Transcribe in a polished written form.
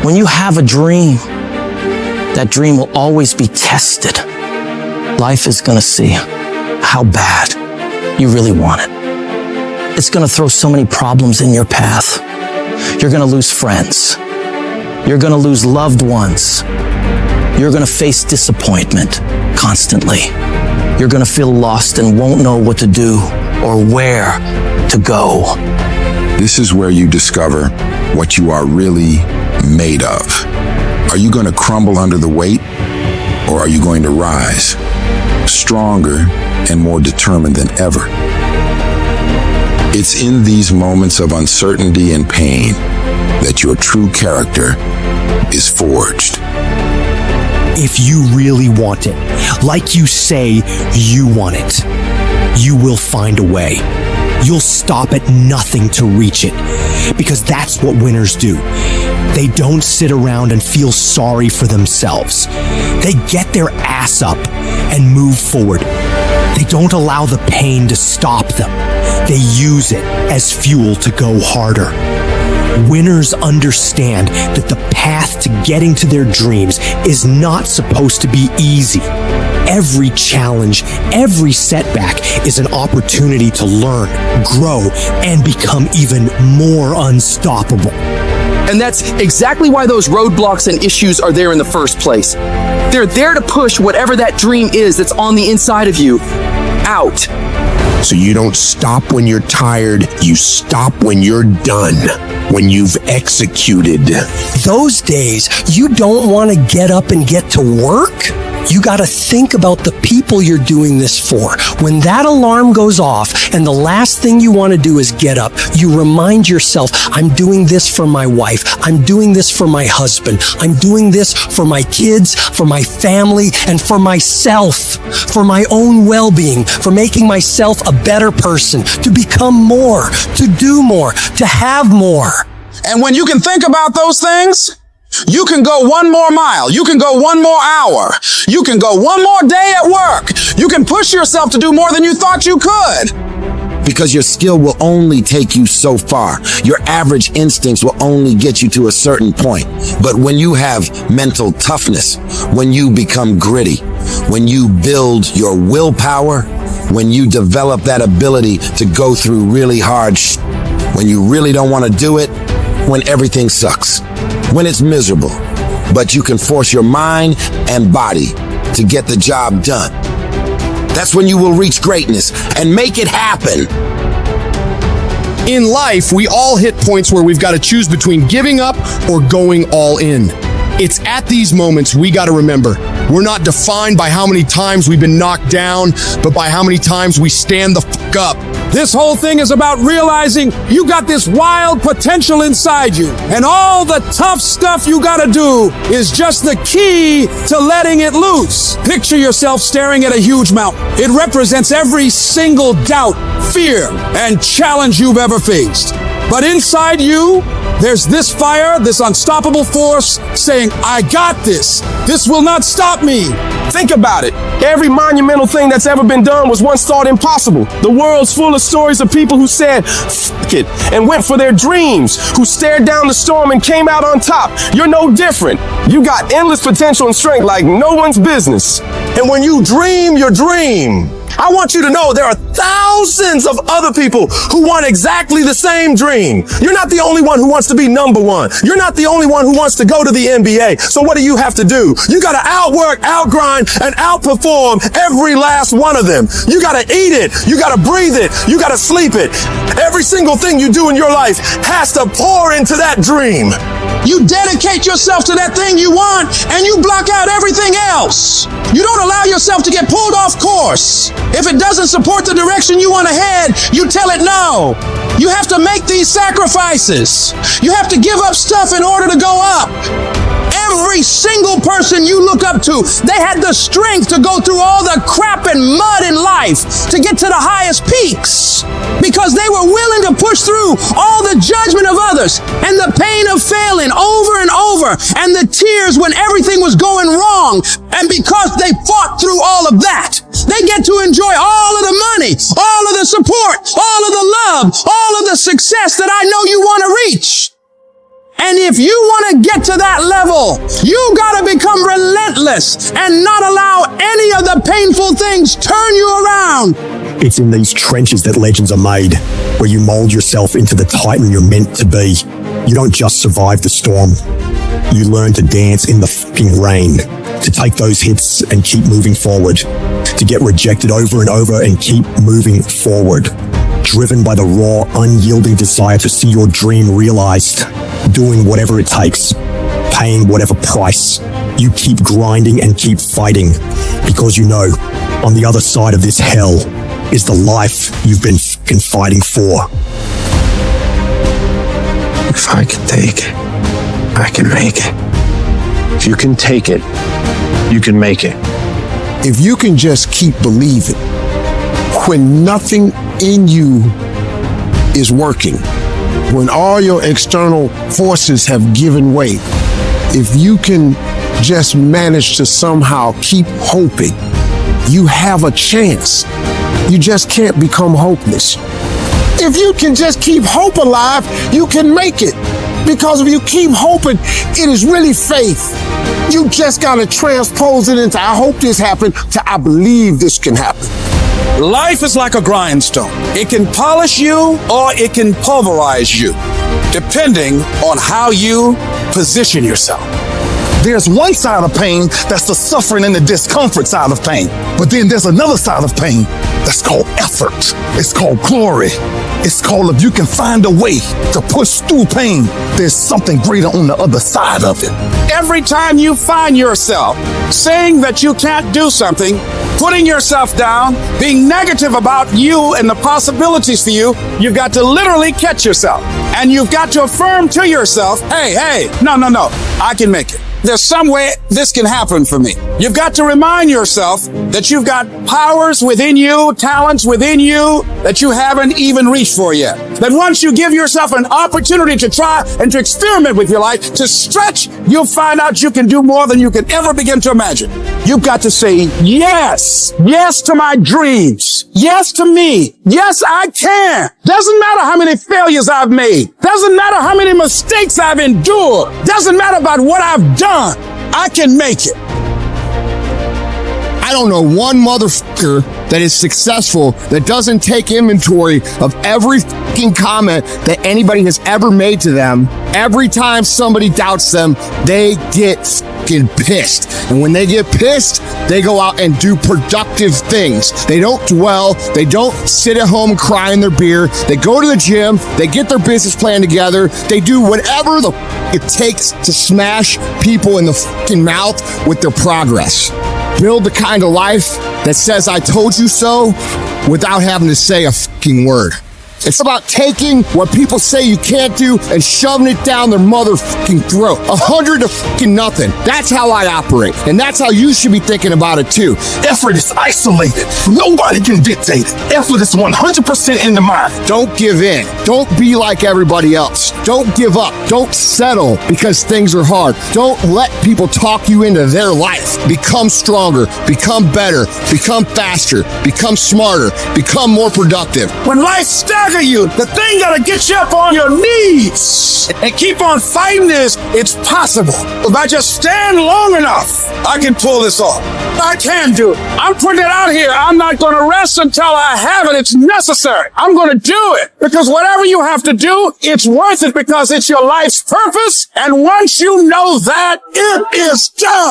When you have a dream, that dream will always be tested. Life is going to see how bad you really want it. It's going to throw so many problems in your path. You're going to lose friends. You're going to lose loved ones. You're going to face disappointment constantly. You're going to feel lost and won't know what to do or where to go. This is where you discover what you are really made of. Are you going to crumble under the weight, or are you going to rise stronger and more determined than ever? It's in these moments of uncertainty and pain that your true character is forged. If you really want it, like you say you want it, you will find a way. You'll stop at nothing to reach it, because that's what winners do. They don't sit around and feel sorry for themselves. They get their ass up and move forward. They don't allow the pain to stop them. They use it as fuel to go harder. Winners understand that the path to getting to their dreams is not supposed to be easy. Every challenge, every setback is an opportunity to learn, grow, and become even more unstoppable. And that's exactly why those roadblocks and issues are there in the first place. They're there to push whatever that dream is that's on the inside of you out. So you don't stop when you're tired, you stop when you're done, when you've executed. Those days, you don't want to get up and get to work. You got to think about the people you're doing this for. When that alarm goes off and the last thing you want to do is get up, you remind yourself, I'm doing this for my wife. I'm doing this for my husband. I'm doing this for my kids, for my family, and for myself, for my own well-being, for making myself a better person, to become more, to do more, to have more. And when you can think about those things, you can go one more mile. You can go one more hour. You can go one more day at work. You can push yourself to do more than you thought you could. Because your skill will only take you so far. Your average instincts will only get you to a certain point. But when you have mental toughness, when you become gritty, when you build your willpower, when you develop that ability to go through really hard when you really don't want to do it, when everything sucks, when it's miserable, but you can force your mind and body to get the job done. That's when you will reach greatness and make it happen. In life, we all hit points where we've got to choose between giving up or going all in. It's at these moments we got to remember, we're not defined by how many times we've been knocked down, but by how many times we stand the fuck up. This whole thing is about realizing you got this wild potential inside you, and all the tough stuff you gotta do is just the key to letting it loose. Picture yourself staring at a huge mountain. It represents every single doubt, fear, and challenge you've ever faced. But inside you, there's this fire, this unstoppable force saying, I got this. This will not stop me. Think about it. Every monumental thing that's ever been done was once thought impossible. The world's full of stories of people who said, F it, and went for their dreams, who stared down the storm and came out on top. You're no different. You got endless potential and strength like no one's business. And when you dream your dream, I want you to know there are thousands of other people who want exactly the same dream. You're not the only one who wants to be number one. You're not the only one who wants to go to the NBA. So what do you have to do? You got to outwork, outgrind, and outperform every last one of them. You got to eat it. You got to breathe it. You got to sleep it. Every single thing you do in your life has to pour into that dream. You dedicate yourself to that thing you want, and you block out everything else. You don't allow yourself to get pulled off course. If it doesn't support the direction you want to head, you tell it no. You have to make these sacrifices. You have to give up stuff in order to go up. Every single person you look up to, they had the strength to go through all the crap and mud in life to get to the highest peaks, because they were willing to push through all the judgment of others and the pain of failing over and over and the tears when everything was going wrong. And because they fought through all of that, they get to enjoy all of the money, all of the support, all of the love, all of the success that I know you want to reach. And If you want to get to that level, you got to become relentless and not allow any of the painful things turn you around. It's in these trenches that legends are made, where you mold yourself into the titan you're meant to be. You don't just survive the storm. You learn to dance in the fucking rain, to take those hits and keep moving forward, to get rejected over and over and keep moving forward, driven by the raw, unyielding desire to see your dream realized, doing whatever it takes, paying whatever price. You keep grinding and keep fighting, because you know, on the other side of this hell is the life you've been fucking fighting for. If I can take it, I can make it. If you can take it, you can make it. If you can just keep believing, when nothing in you is working, when all your external forces have given way, if you can just manage to somehow keep hoping, you have a chance. You just can't become hopeless. If you can just keep hope alive, you can make it. Because if you keep hoping, it is really faith. You just gotta transpose it into I hope this happened to I believe this can happen. Life is like a grindstone. It can polish you or it can pulverize you, depending on how you position yourself. There's one side of pain that's the suffering and the discomfort side of pain. But then there's another side of pain that's called effort. It's called glory. It's called if you can find a way to push through pain, there's something greater on the other side of it. Every time you find yourself saying that you can't do something, putting yourself down, being negative about you and the possibilities for you, you've got to literally catch yourself. And you've got to affirm to yourself, hey, no, I can make it. There's some way this can happen for me. You've got to remind yourself that you've got powers within you, talents within you that you haven't even reached for yet. That once you give yourself an opportunity to try and to experiment with your life, to stretch, you'll find out you can do more than you can ever begin to imagine. You've got to say yes to my dreams. Yes to me. Yes, I can. Doesn't matter how many failures I've made. Doesn't matter how many mistakes I've endured. Doesn't matter about what I've done. I can make it. I don't know one motherfucker that is successful that doesn't take inventory of every fucking comment that anybody has ever made to them. Every time somebody doubts them, they get fucking pissed. And when they get pissed, they go out and do productive things. They don't dwell. They don't sit at home and cry in their beer. They go to the gym. They get their business plan together. They do whatever it takes to smash people in the fucking mouth with their progress. Build the kind of life that says I told you so without having to say a fucking word. It's about taking what people say you can't do and shoving it down their motherfucking throat. 100 to fucking nothing. That's how I operate. And that's how you should be thinking about it too. Effort is isolated. Nobody can dictate it. Effort is 100% in the mind. Don't give in. Don't be like everybody else. Don't give up. Don't settle because things are hard. Don't let people talk you into their life. Become stronger. Become better. Become faster. Become smarter. Become more productive. When life staggers you, the thing gotta get you up on your knees and keep on fighting this. It's possible. If I just stand long enough, I can pull this off. I can do it. I'm putting it out here. I'm not gonna rest until I have it. It's necessary. I'm gonna do it because whatever you have to do, it's worth it because it's your life's purpose. And once you know that, it is done.